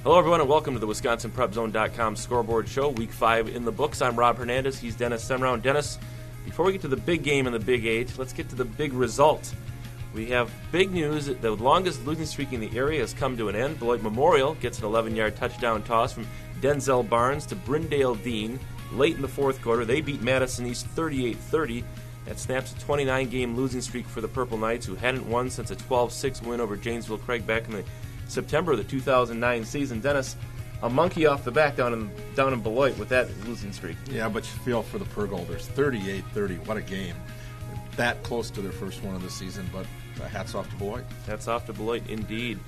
Hello, everyone, and welcome to the WisconsinPrepZone.com Scoreboard Show. Week 5 in the books. I'm Rob Hernandez. He's Dennis Semrow. Dennis, before we get to the big game in the Big 8, let's get to the big result. We have big news. The longest losing streak in the area has come to an end. Beloit Memorial gets an 11-yard touchdown toss from Denzel Barnes to Brindale Dean late in the fourth quarter. They beat Madison East 38-30. That snaps a 29-game losing streak for the Purple Knights, who hadn't won since a 12-6 win over Janesville Craig back in the September of the 2009 season. Dennis, a monkey off the back down in Beloit with that losing streak. Yeah, but you feel for the Purgolders. 38-30, what a game. That close to their first one of the season, but hats off to Beloit. Hats off to Beloit, indeed.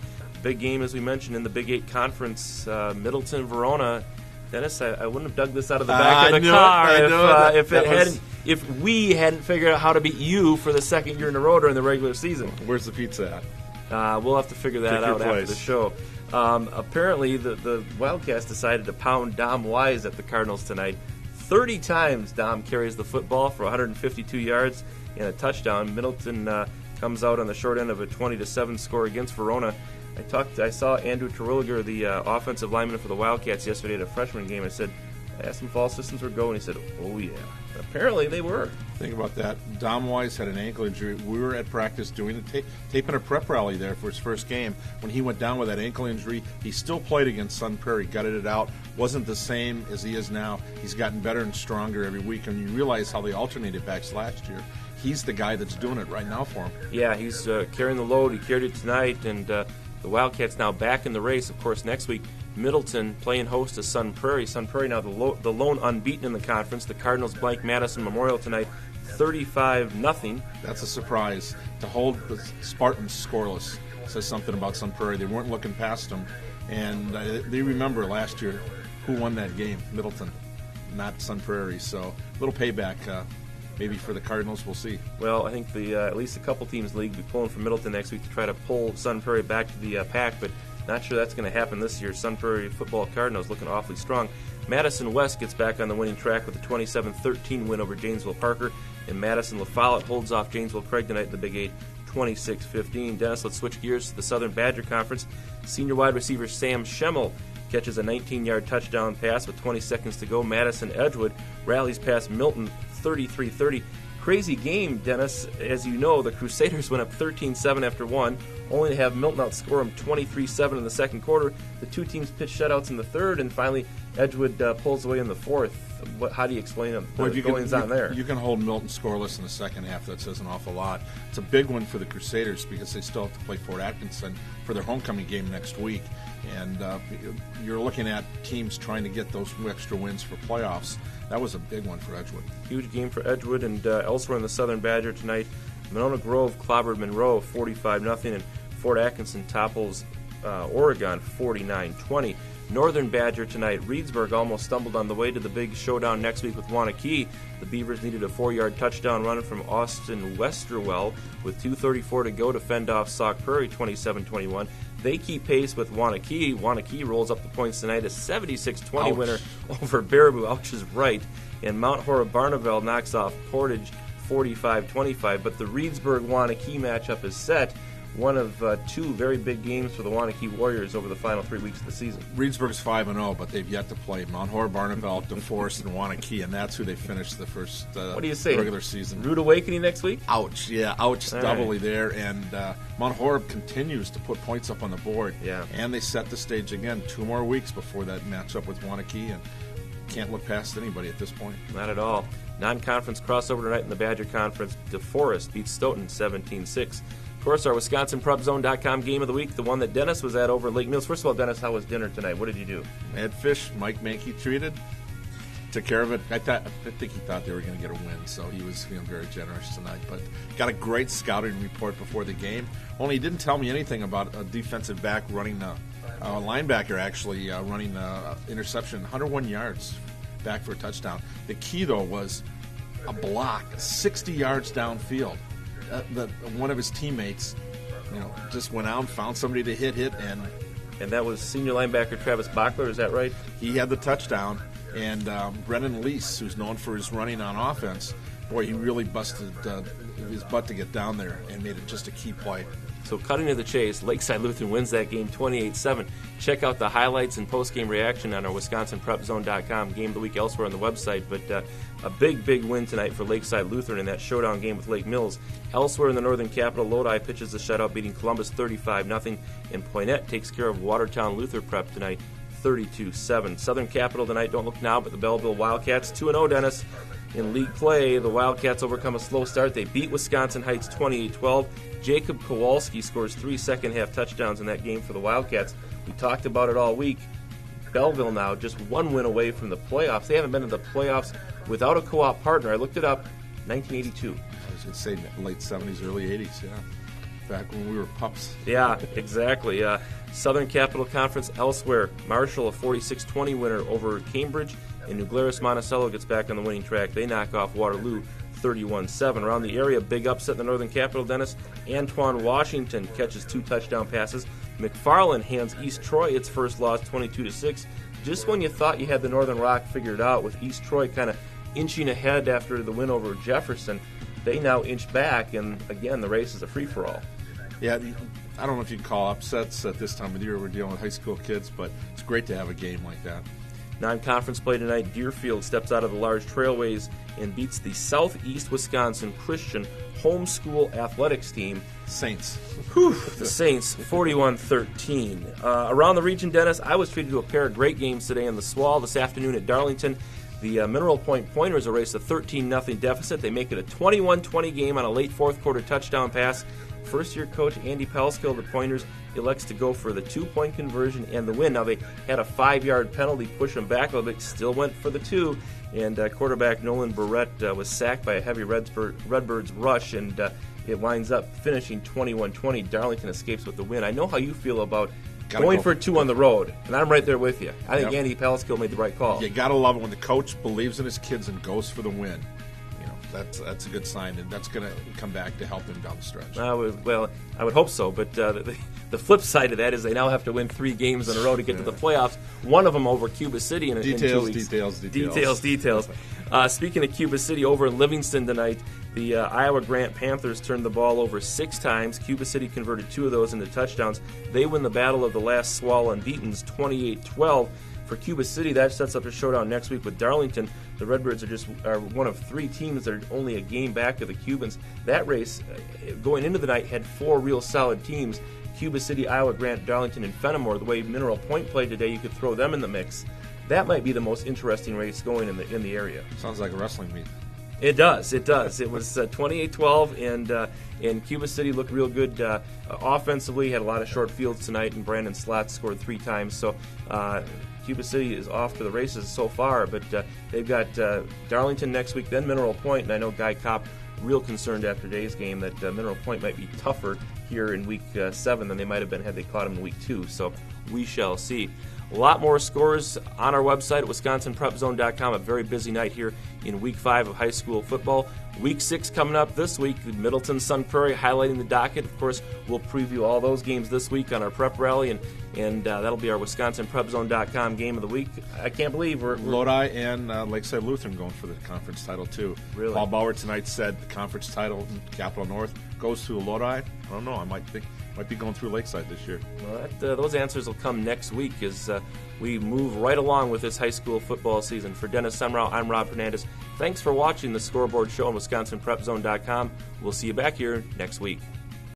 Big game, as we mentioned, in the Big 8 Conference, Middleton-Verona. Dennis, I wouldn't have dug this out of the back of the car if we hadn't figured out how to beat you for the second year in a row during the regular season. Where's the pizza at? We'll have to figure that out after the show. Apparently, the Wildcats decided to pound Dom Wise at the Cardinals tonight. 30 times Dom carries the football for 152 yards and a touchdown. Middleton comes out on the short end of a 20-7 score against Verona. I saw Andrew Terwilliger, the offensive lineman for the Wildcats, yesterday at a freshman game. I asked him if all systems were go, and he said, "Oh yeah." And apparently they were. Think about that. Dom Wise had an ankle injury. We were at practice doing a taping a prep rally there for his first game. When he went down with that ankle injury, he still played against Sun Prairie, gutted it out. Wasn't the same as he is now. He's gotten better and stronger every week, and you realize how they alternated backs last year. He's the guy that's doing it right now for him. Yeah, he's carrying the load. He carried it tonight, and the Wildcats now back in the race. Of course, next week, Middleton playing host to Sun Prairie. Sun Prairie now the lone unbeaten in the conference. The Cardinals blank Madison Memorial tonight, 35-0. That's a surprise. To hold the Spartans scoreless says something about Sun Prairie. They weren't looking past them, and they remember last year who won that game, Middleton, not Sun Prairie. So a little payback maybe for the Cardinals. We'll see. Well, I think at least a couple teams in the league will be pulling for Middleton next week to try to pull Sun Prairie back to the pack, but not sure that's going to happen this year. Sun Prairie football Cardinals looking awfully strong. Madison West gets back on the winning track with a 27-13 win over Janesville Parker, and Madison La Follette holds off Janesville Craig tonight in the Big 8, 26-15. Dennis, let's switch gears to the Southern Badger Conference. Senior wide receiver Sam Schemmel catches a 19-yard touchdown pass with 20 seconds to go. Madison Edgewood rallies past Milton 33-30. Crazy game, Dennis. As you know, the Crusaders went up 13-7 after one, only to have Milton outscore them 23-7 in the second quarter. The two teams pitched shutouts in the third, and finally Edgewood pulls away in the fourth. How do you explain the goings-on there? You can hold Milton scoreless in the second half. That says an awful lot. It's a big one for the Crusaders because they still have to play Fort Atkinson for their homecoming game next week. And you're looking at teams trying to get those extra wins for playoffs. That was a big one for Edgewood. Huge game for Edgewood, and elsewhere in the Southern Badger tonight, Monona Grove clobbered Monroe 45-0, and Fort Atkinson topples Oregon 49-20. Northern Badger tonight, Reedsburg almost stumbled on the way to the big showdown next week with Wanakee. The Beavers needed a 4-yard touchdown run from Austin Westerwell with 2:34 to go to fend off Sauk Prairie 27-21. They keep pace with Wanakee. Wanakee rolls up the points tonight, a 76-20 winner over Baraboo. Ouch is right. And Mount Horeb-Barneveld knocks off Portage 45-25. But the Reedsburg-Wanakee matchup is set. One of two very big games for the Wanakee Warriors over the final 3 weeks of the season. Reedsburg's 5-0, but they've yet to play Mount Horeb-Barneveld, DeForest, and Wanakee, and that's who they finished the first what do you say? Regular season. Rude awakening next week? Ouch, yeah, ouch, doubly there. And Mount Horeb continues to put points up on the board. Yeah. And they set the stage again 2 more weeks before that matchup with Wanakee, and can't look past anybody at this point. Not at all. Non-conference crossover tonight in the Badger Conference. DeForest beats Stoughton 17-6. Of course, our WisconsinPrepZone.com game of the week, the one that Dennis was at over at Lake Mills. First of all, Dennis, how was dinner tonight? What did you do? Had fish. Mike Mankey treated. Took care of it. I think he thought they were going to get a win, so he was feeling very generous tonight. But got a great scouting report before the game. Only he didn't tell me anything about a defensive back running a linebacker actually running an interception, 101 yards back for a touchdown. The key, though, was a block 60 yards downfield. One of his teammates, just went out and found somebody to hit, and that was senior linebacker Travis Bachler. Is that right? He had the touchdown, and Brennan Lease, who's known for his running on offense, boy, he really busted his butt to get down there and made it just a key play. So cutting to the chase, Lakeside Lutheran wins that game 28-7. Check out the highlights and post-game reaction on our WisconsinPrepZone.com game of the week elsewhere on the website. But a big win tonight for Lakeside Lutheran in that showdown game with Lake Mills. Elsewhere in the Northern Capital, Lodi pitches the shutout, beating Columbus 35-0. And Poynette takes care of Watertown Luther Prep tonight 32-7. Southern Capital tonight, don't look now, but the Belleville Wildcats 2-0, Dennis. In league play, the Wildcats overcome a slow start. They beat Wisconsin Heights 28-12. Jacob Kowalski scores 3 second-half touchdowns in that game for the Wildcats. We talked about it all week. Belleville now just one win away from the playoffs. They haven't been in the playoffs without a co-op partner. I looked it up, 1982. I was going to say late 70s, early 80s, yeah. Back when we were pups. Yeah, exactly. Southern Capital Conference elsewhere. Marshall, a 46-20 winner over Cambridge. And New Glarus Monticello gets back on the winning track. They knock off Waterloo 31-7. Around the area, big upset in the Northern Capital, Dennis. Antoine Washington catches 2 touchdown passes. McFarland hands East Troy its first loss, 22-6. Just when you thought you had the Northern Rock figured out, with East Troy kind of inching ahead after the win over Jefferson, they now inch back, and again, the race is a free-for-all. Yeah, I don't know if you can call upsets at this time of the year. We're dealing with high school kids, but it's great to have a game like that. Non-conference play tonight, Deerfield steps out of the large trailways and beats the Southeast Wisconsin Christian homeschool athletics team. Saints. The Saints, 41-13. Around the region, Dennis, I was treated to a pair of great games today in the SWAL. This afternoon at Darlington, the Mineral Point Pointers erase a 13-0 deficit. They make it a 21-20 game on a late fourth-quarter touchdown pass. First-year coach Andy Pelskill of the Pointers elects to go for the 2-point conversion and the win. Now, they had a 5-yard penalty, push them back a little bit, still went for the 2, and quarterback Nolan Barrett was sacked by a heavy Redbirds rush, and it winds up finishing 21-20. Darlington escapes with the win. I know how you feel about going for 2 on the road, and I'm right there with you. I think Andy Pelskill made the right call. You got to love it when the coach believes in his kids and goes for the win. That's a good sign, and that's going to come back to help them down the stretch. I would hope so, but the flip side of that is they now have to win 3 games in a row to get to the playoffs, one of them over Cuba City in 2 weeks. Details. Speaking of Cuba City, over in Livingston tonight, the Iowa Grant Panthers turned the ball over 6 times. Cuba City converted 2 of those into touchdowns. They win the battle of the last SWAL unbeatens, 28-12. For Cuba City, that sets up a showdown next week with Darlington. The Redbirds are one of 3 teams that are only a game back of the Cubans. That race, going into the night, had 4 real solid teams. Cuba City, Iowa Grant, Darlington, and Fenimore. The way Mineral Point played today, you could throw them in the mix. That might be the most interesting race going in the area. Sounds like a wrestling meet. It does. It was 28-12, and Cuba City looked real good offensively. Had a lot of short fields tonight, and Brandon Slott scored 3 times. So Cuba City is off to the races so far, but they've got Darlington next week, then Mineral Point, and I know Guy Kopp real concerned after today's game that Mineral Point might be tougher here in Week 7 than they might have been had they caught them in Week 2. So we shall see. A lot more scores on our website at WisconsinPrepZone.com. A very busy night here in Week 5 of high school football. Week 6 coming up this week. Middleton Sun Prairie highlighting the docket. Of course, we'll preview all those games this week on our prep rally, and that'll be our WisconsinPrepZone.com game of the week. I can't believe we're Lodi and Lakeside Lutheran going for the conference title too. Really? Paul Bauer tonight said the conference title in Capital North goes to Lodi. I don't know. I might be going through Lakeside this year. Well, those answers will come next week as we move right along with this high school football season. For Dennis Semrau, I'm Rob Hernandez. Thanks for watching the Scoreboard Show on WisconsinPrepZone.com. We'll see you back here next week.